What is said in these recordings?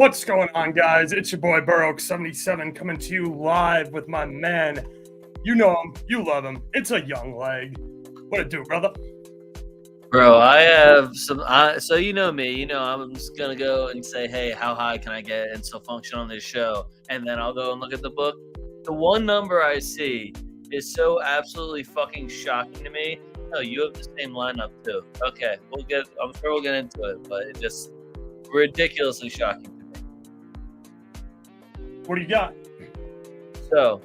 What's going on, guys? It's your boy Burrow77 coming to you live with my man. You know him, you love him. It's a young leg. What it do, brother? Bro, I have some. So you know me. You know I'm just gonna go and say, hey, how high can I get and still function on this show? And then I'll go and look at the book. The one number I see is so absolutely fucking shocking to me. No, you have the same lineup too. Okay, I'm sure we'll get into it, but it just ridiculously shocking to me. What do you got? So,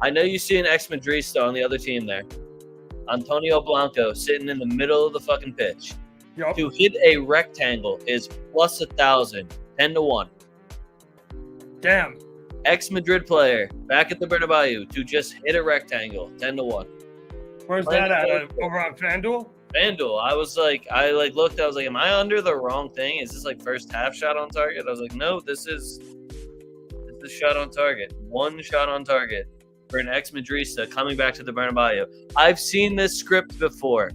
I know you see an ex-Madrista on the other team there. Antonio Blanco sitting in the middle of the fucking pitch. Yep. To hit a rectangle is plus 1,000, 10-1. Damn. Ex-Madrid player back at the Bernabeu to just hit a rectangle, 10-1. Where's that at? Over on FanDuel? FanDuel. I looked, I was like, am I under the wrong thing? Is this like first half shot on target? I was like, no, this is shot on target. One shot on target for an ex-Madrista coming back to the Bernabeu. I've seen this script before.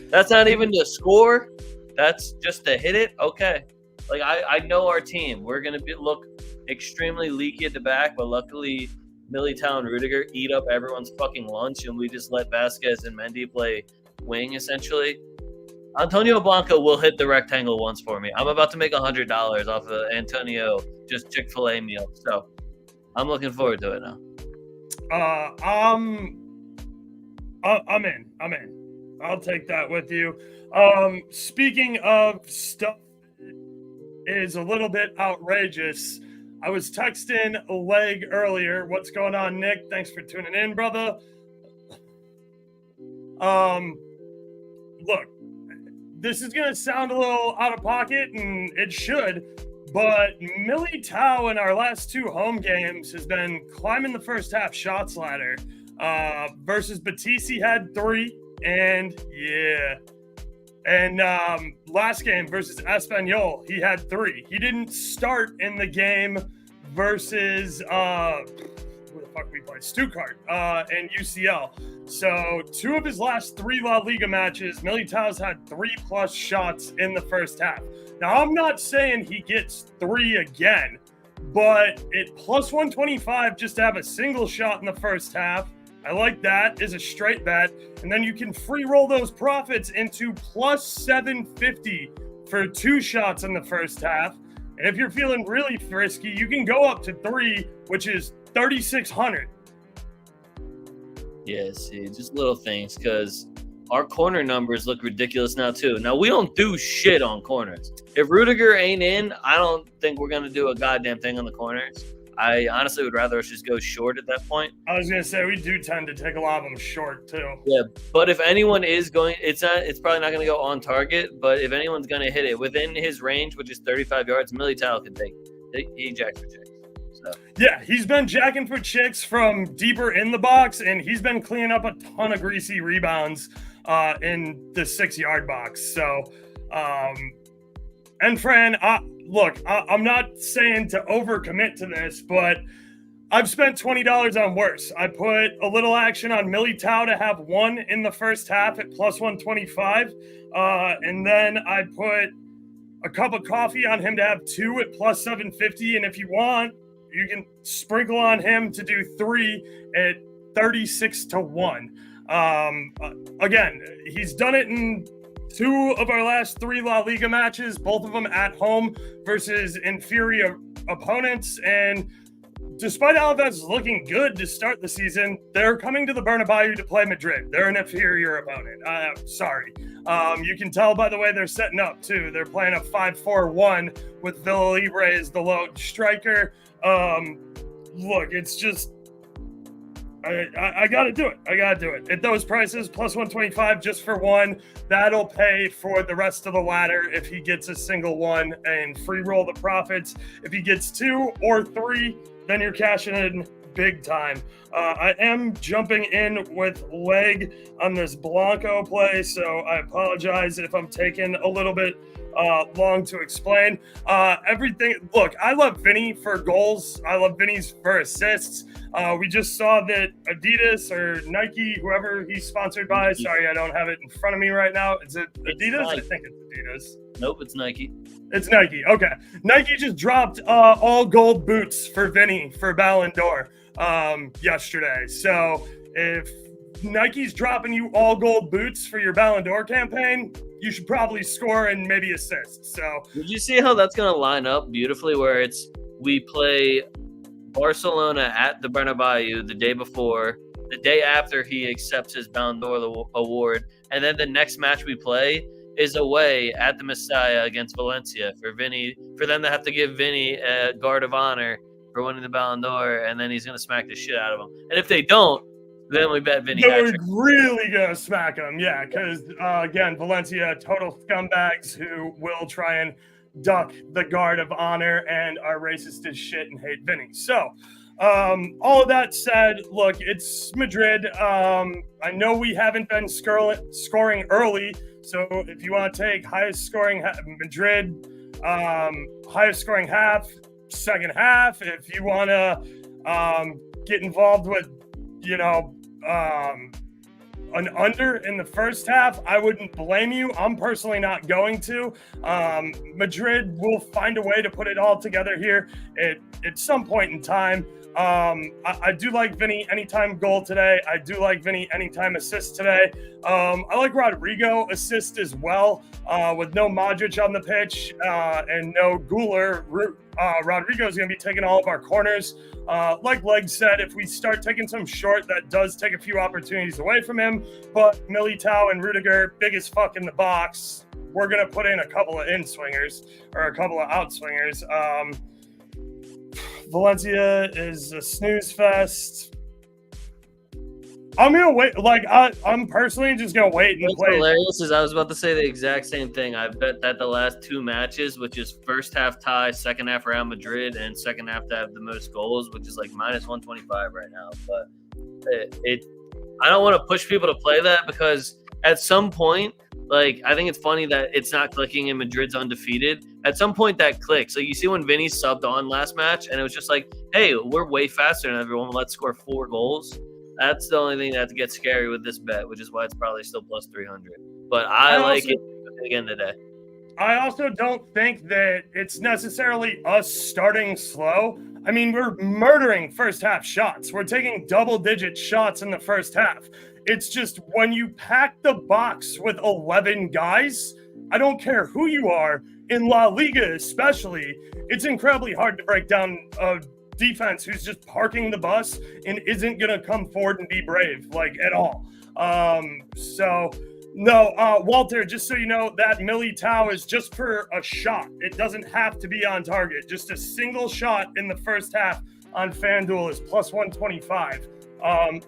That's not even to score. That's just to hit it. Okay. Like, I know our team. We're going to look extremely leaky at the back, but luckily Militao and Rudiger eat up everyone's fucking lunch, and we just let Vasquez and Mendy play wing, essentially. Antonio Blanco will hit the rectangle once for me. I'm about to make $100 off of Antonio just Chick-fil-A meal. So I'm looking forward to it now. I'm in. I'll take that with you. Speaking of stuff that is a little bit outrageous, I was texting a leg earlier. What's going on, Nick? Thanks for tuning in, brother. Look, this is going to sound a little out of pocket, and it should, but Militao in our last two home games has been climbing the first half shots ladder. Versus Betis, he had 3, and last game versus Espanyol, he had 3. He didn't start in the game versus who the fuck we play? Stuttgart and UCL. So 2 of his last 3 La Liga matches, Militao's had 3+ shots in the first half. Now, I'm not saying he gets 3 again, but at plus 125 just to have a single shot in the first half, I like that as a straight bet. And then you can free roll those profits into plus 750 for 2 shots in the first half. And if you're feeling really frisky, you can go up to 3, which is 3,600. Yeah, see, just little things, because our corner numbers look ridiculous now, too. Now, we don't do shit on corners. If Rudiger ain't in, I don't think we're going to do a goddamn thing on the corners. I honestly would rather us just go short at that point. I was going to say, we do tend to take a lot of them short, too. Yeah, but if anyone is going, it's probably not going to go on target, but if anyone's going to hit it within his range, which is 35 yards, Militao can take it. He jacks for chicks. So. Yeah, he's been jacking for chicks from deeper in the box, and he's been cleaning up a ton of greasy rebounds in the 6-yard box. So, and Fran, look, I'm not saying to overcommit to this, but I've spent $20 on worse. I put a little action on Militao to have 1 in the first half at plus 125, and then I put a cup of coffee on him to have 2 at plus 750, and if you want, you can sprinkle on him to do 3 at 36-1. Again, he's done it in 2 of our last 3 La Liga matches, both of them at home versus inferior opponents. And despite Alaves looking good to start the season, they're coming to the Bernabeu to play Madrid. They're an inferior opponent. Sorry. You can tell by the way they're setting up, too. They're playing a 5-4-1 with Villalibre as the lone striker. Look, it's just I gotta do it. At those prices, plus 125 just for 1, that'll pay for the rest of the ladder if he gets a single 1 and free roll the profits. If he gets 2 or 3, then you're cashing in big time. I am jumping in with leg on this Blanco play, so I apologize if I'm taking a little bit long to explain. Everything. Look, I love Vinny for goals. I love Vinny's for assists. We just saw that Adidas or Nike, whoever he's sponsored by, sorry, I don't have it in front of me right now. Is it Adidas? I think it's Adidas. Nope, it's Nike. It's Nike. Okay. Nike just dropped all gold boots for Vinny for Ballon d'Or yesterday. So if Nike's dropping you all gold boots for your Ballon d'Or campaign, you should probably score and maybe assist. So did you see how that's going to line up beautifully where we play Barcelona at the Bernabeu the day before, the day after he accepts his Ballon d'Or award, and then the next match we play is away at the Mestalla against Valencia for them to have to give Vinny a guard of honor for winning the Ballon d'Or, and then he's going to smack the shit out of him. And if they don't, then we bet Vinny they're hat-trick. really going to smack him, yeah, because, again, Valencia, total scumbags who will try and duck the guard of honor and are racist as shit and hate Vinny. So, all of that said, look, it's Madrid. I know we haven't been scoring early, so if you want to take highest scoring Madrid, highest scoring half, second half, if you want to get involved with, an under in the first half, I wouldn't blame you. I'm personally not going to. Madrid will find a way to put it all together here at some point in time. I do like Vinny anytime goal today. I do like Vinny anytime assist today. I like Rodrigo assist as well. With no Modric on the pitch and no Guler, Rodrigo's going to be taking all of our corners. Like Leg said, if we start taking some short, that does take a few opportunities away from him. But Militao and Rudiger, big as fuck in the box. We're going to put in a couple of in-swingers or a couple of out-swingers. Valencia is a snooze fest. I'm gonna wait. I'm personally just gonna wait and What's play. hilarious is I was about to say the exact same thing. I bet that the last two matches, which is first half tie, second half Real Madrid, and second half to have the most goals, which is like minus 125 right now. But I don't want to push people to play that because at some point, I think it's funny that it's not clicking and Madrid's undefeated. At some point that clicks. Like you see when Vinny subbed on last match and it was just like, hey, we're way faster than everyone. Let's score 4 goals. That's the only thing that gets scary with this bet, which is why it's probably still plus 300. But I like it again today. I also don't think that it's necessarily us starting slow. I mean, we're murdering first half shots. We're taking double-digit shots in the first half. It's just when you pack the box with 11 guys, I don't care who you are, in La Liga especially, it's incredibly hard to break down a defense who's just parking the bus and isn't going to come forward and be brave, at all. Walter, just so you know, that Militao is just for a shot. It doesn't have to be on target. Just a single shot in the first half on FanDuel is plus 125.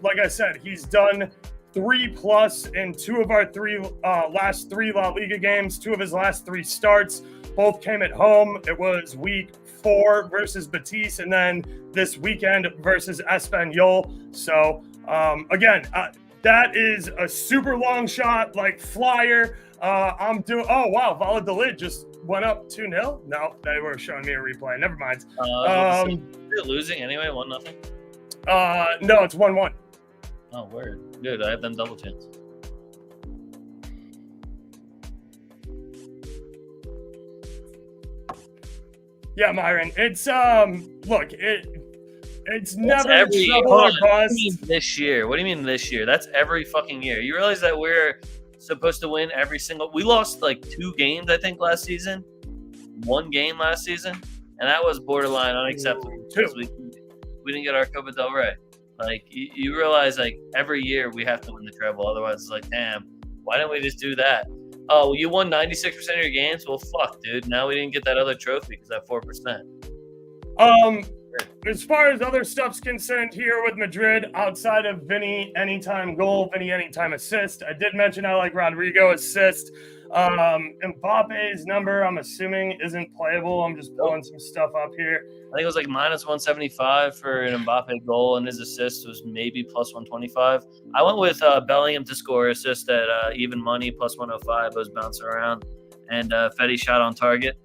Like I said, he's done 3+ in 2 of our last 3 La Liga games. 2 of his last 3 starts both came at home. It was week 4 versus Betis, and then this weekend versus Espanyol. So again, that is a super long shot, flyer. I'm doing. Oh wow, Valladolid just went up 2-0. No, they were showing me a replay. Never mind. You're losing anyway, 1-0. No, it's 1-1. Oh, word. Dude, I have them double chance. Yeah, Myron. It's it's never every trouble or bust. This year. What do you mean this year? That's every fucking year. You realize that we're supposed to win every single. We lost 2 games, I think, last season. 1 game last season, and that was borderline unacceptable because we didn't get our Copa del Rey. You realize, every year we have to win the treble. Otherwise, it's damn, why didn't we just do that? Oh, you won 96% of your games? Well, fuck, dude. Now we didn't get that other trophy because that 4%. As far as other stuff's concerned here with Madrid, outside of Vinny anytime goal, Vinny anytime assist, I did mention I like Rodrigo assist. Mbappe's number, I'm assuming, isn't playable. I'm just pulling some stuff up here. I think it was minus 175 for an Mbappe goal, and his assist was maybe plus 125. I went with Bellingham to score assist at even money, plus 105. Those bouncing around. And Fetty shot on target.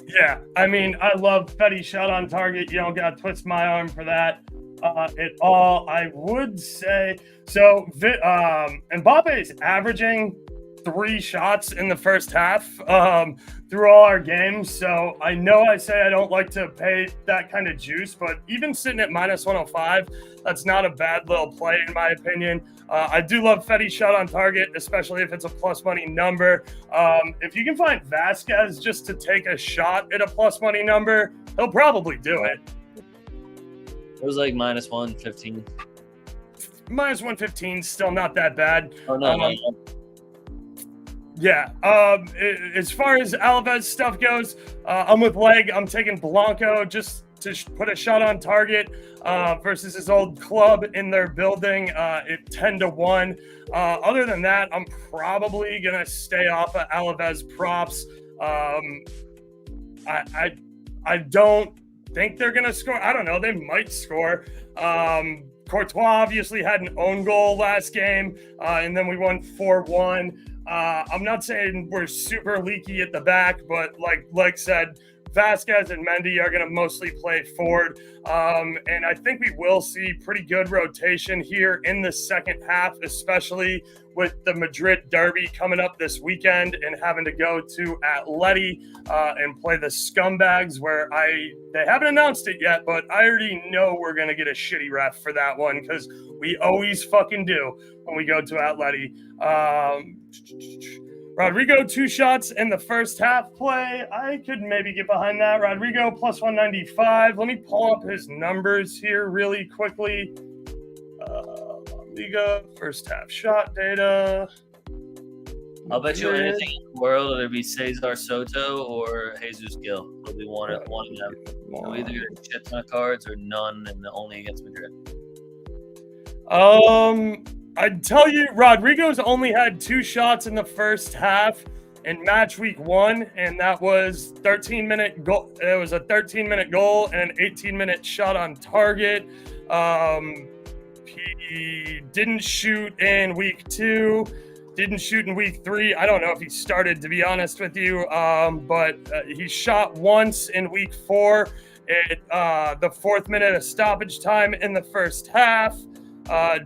Yeah, I mean, I love Fetty shot on target. You don't got to twist my arm for that at all. I would say, so Mbappe is averaging 3 shots in the first half through all our games. So I know I say I don't like to pay that kind of juice, but even sitting at minus 105, that's not a bad little play in my opinion. I do love Fetty's shot on target, especially if it's a plus money number. If you can find Vasquez just to take a shot at a plus money number, he'll probably do it. It was like minus 115. Minus 115, still not that bad. Oh, no. Yeah. As far as Alaves stuff goes, I'm with Leg. I'm taking Blanco just to put a shot on target versus his old club in their building at 10-1. Other than that, I'm probably going to stay off of Alaves props. I don't think they're going to score. I don't know. They might score. Courtois obviously had an own goal last game, and then we won 4-1. I'm not saying we're super leaky at the back, but like said, Vasquez and Mendy are going to mostly play forward. And I think we will see pretty good rotation here in the second half, especially with the Madrid derby coming up this weekend and having to go to Atleti and play the Scumbags, where they haven't announced it yet, but I already know we're going to get a shitty ref for that one because we always fucking do when we go to Atleti. Rodrigo, 2 shots in the first half play. I could maybe get behind that. Rodrigo plus 195. Let me pull up his numbers here really quickly. Liga, first half shot data. I'll bet you anything in the world, it'll be Cesar Soto or Jesus Gil. It'll be one of them. They'll either get a shit ton of cards or none, and only against Madrid. I'd tell you, Rodrigo's only had 2 shots in the first half in match week 1, and that was 13-minute goal. It was a 13-minute goal and an 18-minute shot on target. He didn't shoot in week 2, didn't shoot in week 3. I don't know if he started, to be honest with you, but he shot once in week 4 at the 4th minute of stoppage time in the first half.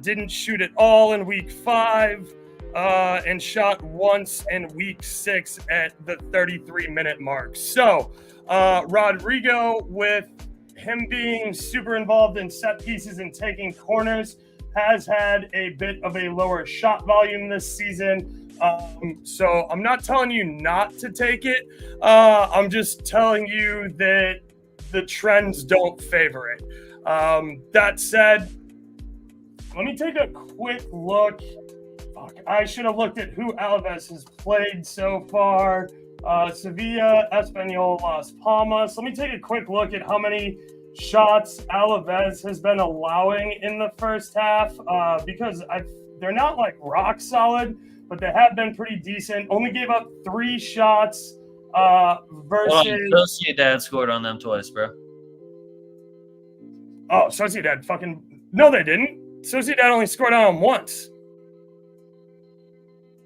Didn't shoot at all in week 5, and shot once in week 6 at the 33-minute mark. So, Rodrigo, with him being super involved in set pieces and taking corners, has had a bit of a lower shot volume this season. So I'm not telling you not to take it. I'm just telling you that the trends don't favor it. That said, let me take a quick look. Fuck, I should have looked at who Alaves has played so far. Sevilla, Espanyol, Las Palmas. Let me take a quick look at how many shots Alaves has been allowing in the first half, because they're not like rock solid, but they have been pretty decent. Only gave up 3 shots versus... Sociedad scored on them twice, bro. Oh, Sociedad fucking... No, they didn't. Sociedad only scored on them once.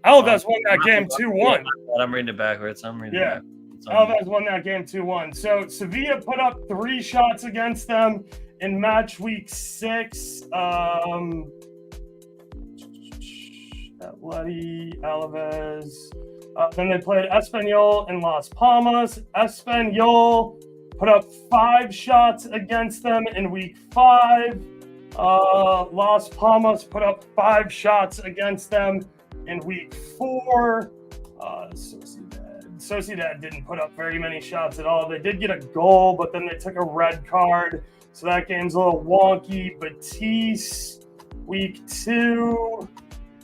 Alaves won that game 2-1. I'm reading it backwards. Yeah. Alaves won that game 2-1. So Sevilla put up 3 shots against them in match week 6. Atleti, Alaves. Then they played Espanyol and Las Palmas. Espanyol put up 5 shots against them in week 5. Las Palmas put up 5 shots against them in week 4. Sociedad didn't put up very many shots at all. They did get a goal, but then they took a red card. So that game's a little wonky. Betis, week 2,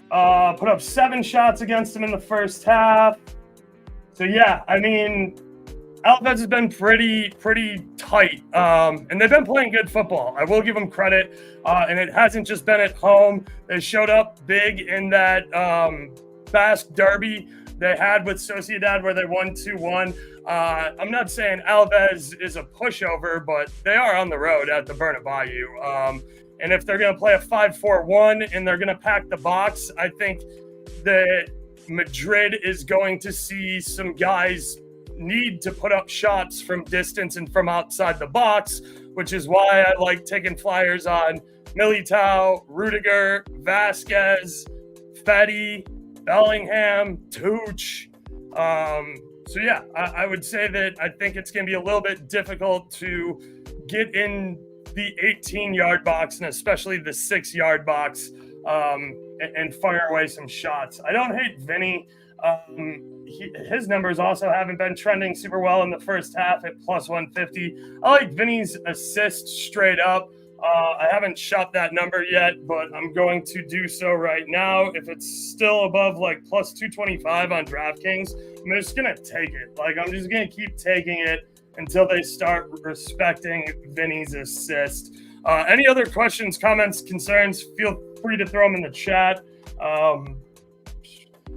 put up 7 shots against them in the first half. So yeah, I mean, Alaves has been pretty tight, and they've been playing good football. I will give them credit, and it hasn't just been at home. They showed up big in that Basque derby they had with Sociedad where they won 2-1. I'm not saying Alaves is a pushover, but they are on the road at the Bernabeu. And if they're going to play a 5-4-1 and they're going to pack the box, I think that Madrid is going to see some guys need to put up shots from distance and from outside the box, which is why I like taking flyers on Militao, Rudiger, Vasquez, Fetty, Bellingham, Tooch. So yeah, I would say that I think it's going to be a little bit difficult to get in the 18-yard box and especially the 6-yard box and fire away some shots. I don't hate Vinny. His numbers also haven't been trending super well in the first half at plus 150. I like Vinny's assist straight up. I haven't shot that number yet, but I'm going to do so right now. If it's still above like plus 225 on DraftKings, I'm just going to take it. Like, I'm just going to keep taking it until they start respecting Vinny's assist. Any other questions, comments, concerns, feel free to throw them in the chat.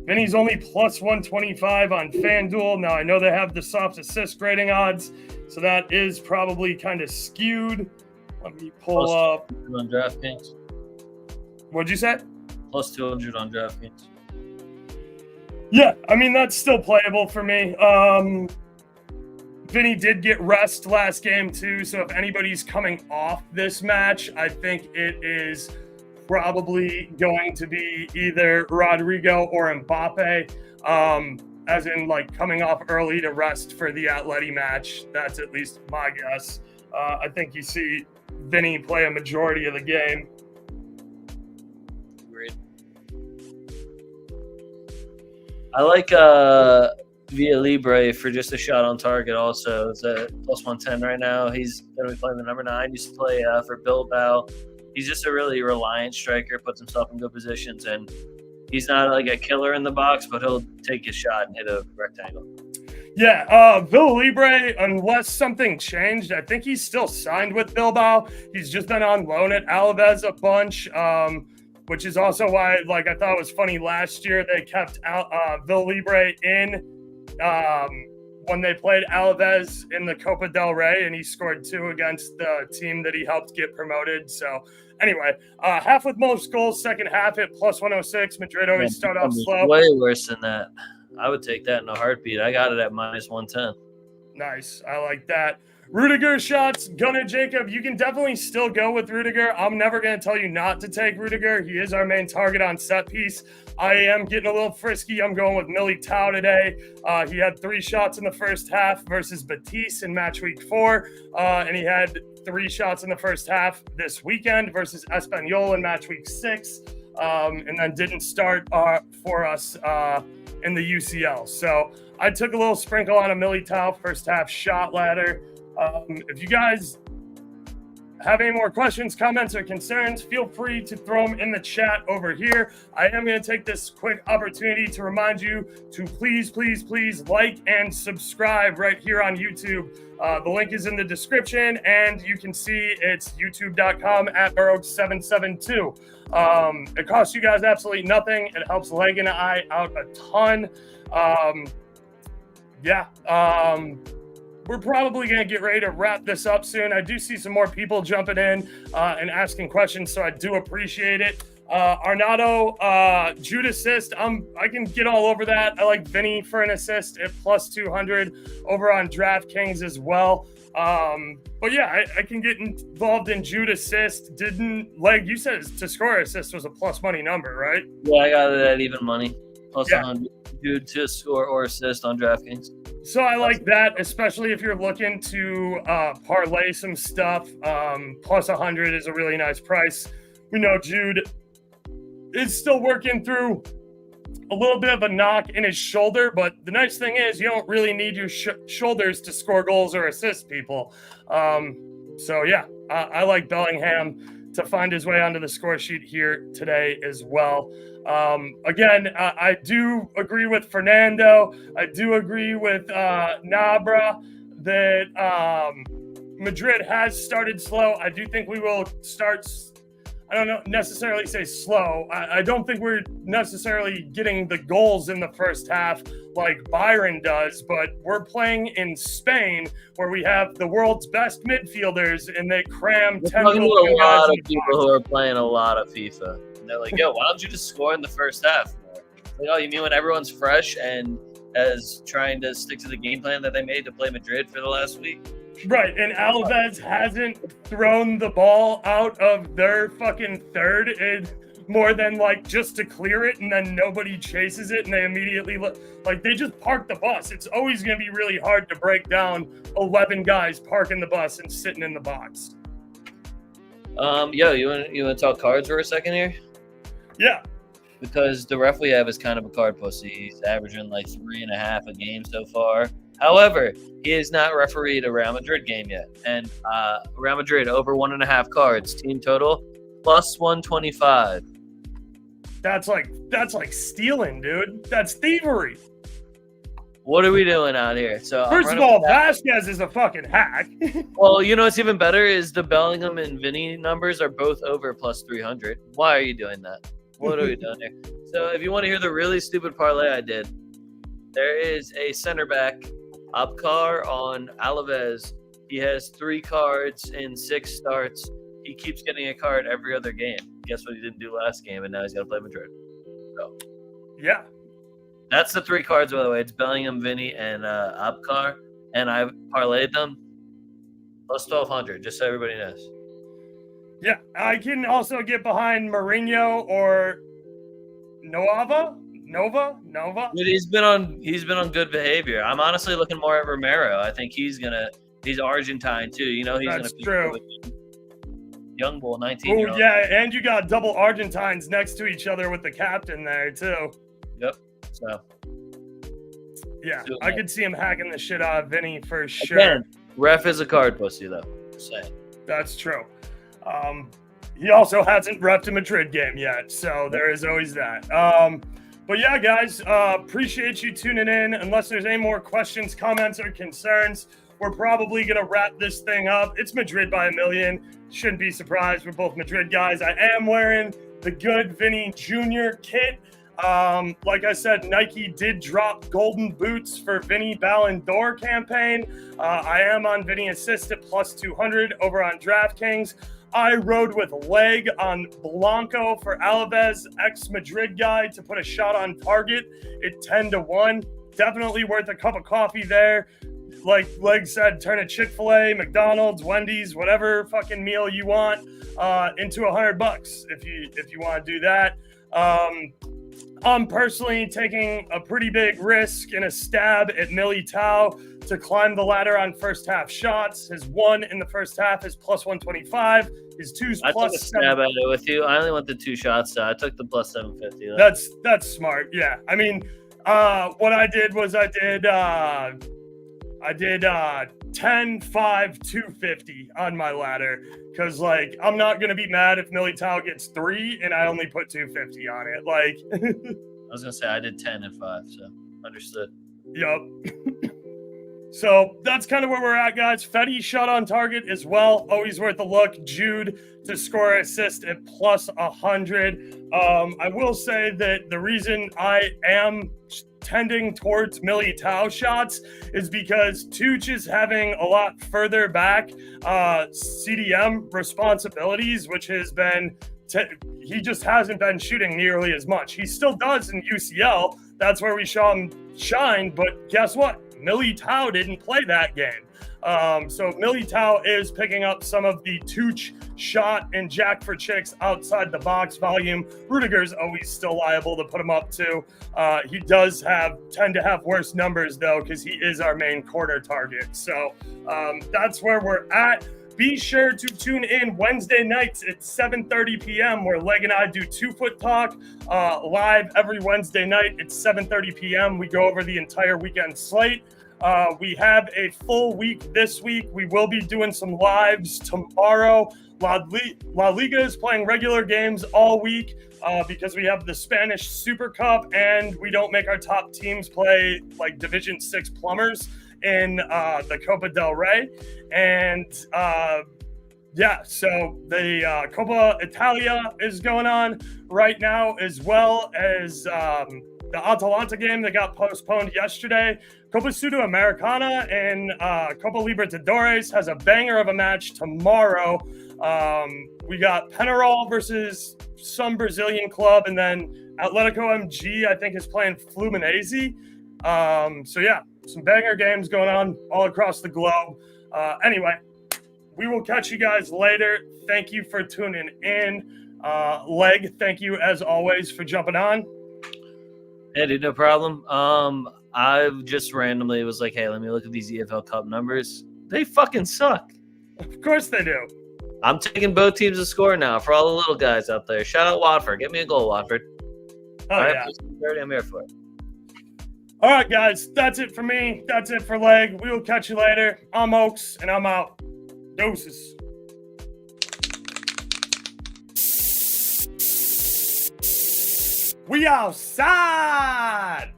Vinny's only plus 125 on FanDuel. Now, I know they have the soft assist grading odds, so that is probably kind of skewed. Let me pull up. On DraftKings. What'd you say? Plus 200 on DraftKings. Yeah, I mean, that's still playable for me. Vinny did get rest last game, too, so if anybody's coming off this match, I think it is probably going to be either Rodrigo or Mbappe, as in, like, coming off early to rest for the Atleti match. That's at least my guess. I think you see Vinny play a majority of the game. Agreed. I like Villa Libre for just a shot on target also. It's at plus 110 right now. He's going to be playing the number 9. Used to play for Bilbao. He's just a really reliant striker, puts himself in good positions, and he's not like a killer in the box, but he'll take his shot and hit a rectangle. Yeah, Villa Libre, unless something changed, I think he's still signed with Bilbao. He's just been on loan at Alaves a bunch, which is also why, like, I thought it was funny last year they kept Villa Libre in when they played Alaves in the Copa del Rey, and he scored 2 against the team that he helped get promoted. So anyway, half with most goals, second half at plus 106. Madrid always start off slow. Way worse than that. I would take that in a heartbeat. I got it at minus 110. Nice. I like that. Rudiger shots, Gunnar Jacob. You can definitely still go with Rudiger. I'm never going to tell you not to take Rudiger. He is our main target on set piece. I am getting a little frisky. I'm going with Militao today. He had 3 shots in the first half versus Betis in match week 4. And he had 3 shots in the first half this weekend versus Espanyol in match week 6. And then didn't start for us in the UCL. So I took a little sprinkle on a Militao first half shot ladder. If you guys have any more questions, comments, or concerns, feel free to throw them in the chat over here. I am going to take this quick opportunity to remind you to please like and subscribe right here on YouTube. The link is in the description, and you can see it's youtube.com/Burrows772. It costs you guys absolutely nothing. It helps Leg and I out a ton. We're probably going to get ready to wrap this up soon. I do see some more people jumping in and asking questions, so I do appreciate it. Arnaudo, Jude assist. I can get all over that. I like Vinny for an assist at plus 200 over on DraftKings as well. But yeah, I can get involved in Jude assist. Leg, you said to score assist was a plus money number, right? Yeah, I got it at even money. Plus 100. Jude to score or assist on DraftKings. So I like that, especially if you're looking to parlay some stuff. Plus 100 is a really nice price. We know Jude is still working through a little bit of a knock in his shoulder, but the nice thing is you don't really need your shoulders to score goals or assist people. So yeah, I like Bellingham to find his way onto the score sheet here today as well. Again, I do agree with Fernando. I do agree with Nabra that Madrid has started slow. I do think we will start. I don't necessarily say slow. I don't think we're necessarily getting the goals in the first half like Byron does, but we're playing in Spain where we have the world's best midfielders and they cram 10 goals. A lot of people who are playing a lot of FIFA. And they're like, yo, why don't you just score in the first half? Like, oh, you mean when everyone's fresh and as trying to stick to the game plan that they made to play Madrid for the last week? Right, and Alaves hasn't thrown the ball out of their fucking third in more than like just to clear it and then nobody chases it and they immediately they just park the bus. It's always going to be really hard to break down 11 guys parking the bus and sitting in the box. Yo, you want to talk cards for a second here? Yeah. Because the ref we have is kind of a card pussy. He's averaging like 3.5 a game so far. However, he has not refereed a Real Madrid game yet. And Real Madrid over 1.5 cards. Team total plus 125. That's like stealing, dude. That's thievery. What are we doing out here? So first of all, Vasquez is a fucking hack. Well, you know what's even better is the Bellingham and Vinny numbers are both over plus 300. Why are you doing that? What are we doing here? So if you want to hear the really stupid parlay I did, there is a center back, Abkar on Alaves. He has 3 cards in 6 starts. He keeps getting a card every other game. Guess what he didn't do last game, and now he's got to play Madrid. So, yeah. That's the 3 cards, by the way. It's Bellingham, Vinny, and Abkar. And I parlayed them plus 1,200, just so everybody knows. Yeah, I can also get behind Mourinho or Nova. Dude, he's been on good behavior. I'm honestly looking more at Romero. I think he's Argentine too. You know, That's true. Young bull, 19. Oh yeah, and you got double Argentines next to each other with the captain there too. Yep. So. Yeah, I could see him hacking the shit out of Vinny for sure. Again, ref is a card pussy though. Just saying. That's true. He also hasn't repped a Madrid game yet, so there is always that. But yeah, guys, appreciate you tuning in. Unless there's any more questions, comments, or concerns, we're probably going to wrap this thing up. It's Madrid by a million. Shouldn't be surprised. We're both Madrid guys. I am wearing the good Vinny Jr. kit. Like I said, Nike did drop golden boots for Vinny Ballon d'Or campaign. I am on Vinny Assist at plus 200 over on DraftKings. I rode with leg on Blanco for Alaves, ex-Madrid guy, to put a shot on target at 10-1. Definitely worth a cup of coffee there. Like Leg said, turn a Chick-fil-A, McDonald's, Wendy's, whatever fucking meal you want into $100 if you want to do that. I'm personally taking a pretty big risk in a stab at Militao to climb the ladder on first half shots. His 1 in the first half is plus 125. His 2's I plus took a stab at it with you. I only went the 2 shots, so I took the plus 750. That's smart. Yeah. I mean, what I did was I did 10, 5, 250 on my ladder because, like, I'm not going to be mad if Militao gets 3 and I only put 250 on it. Like, I was going to say I did 10 and 5, so understood. Yup. So that's kind of where we're at, guys. Fetty shot on target as well. Always worth a look. Jude to score assist at plus 100. I will say that the reason I am tending towards Militao shots is because Tuch is having a lot further back CDM responsibilities, which has been he just hasn't been shooting nearly as much. He still does in UCL. That's where we saw him shine. But guess what? Militao didn't play that game. So Militao is picking up some of the Tuch shot and Jack for Chicks outside the box volume. Rudiger's always still liable to put him up too. He does tend to have worse numbers though, because he is our main corner target. So that's where we're at. Be sure to tune in Wednesday nights at 7:30 p.m. where Leg and I do 2-Foot Talk live every Wednesday night at 7:30 p.m. We go over the entire weekend slate. We have a full week this week. We will be doing some lives tomorrow. La Liga is playing regular games all week because we have the Spanish Super Cup and we don't make our top teams play like Division 6 plumbers in the Copa del Rey. And so the Coppa Italia is going on right now, as well as the Atalanta game that got postponed yesterday. Copa Sudamericana and Copa Libertadores has a banger of a match tomorrow. We got Penarol versus some Brazilian club, and then Atletico MG, I think, is playing Fluminense. So yeah, some banger games going on all across the globe. Anyway, we will catch you guys later. Thank you for tuning in. Leg, thank you as always for jumping on. Hey, dude, no problem. I just randomly was like, hey, let me look at these EFL Cup numbers. They fucking suck. Of course they do. I'm taking both teams to score now for all the little guys out there. Shout out Watford. Get me a goal, Watford. Oh, all right, yeah. I'm here for it. All right, guys. That's it for me. That's it for Leg. We will catch you later. I'm Oaks, and I'm out. Doses. We outside.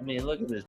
I mean, look at this.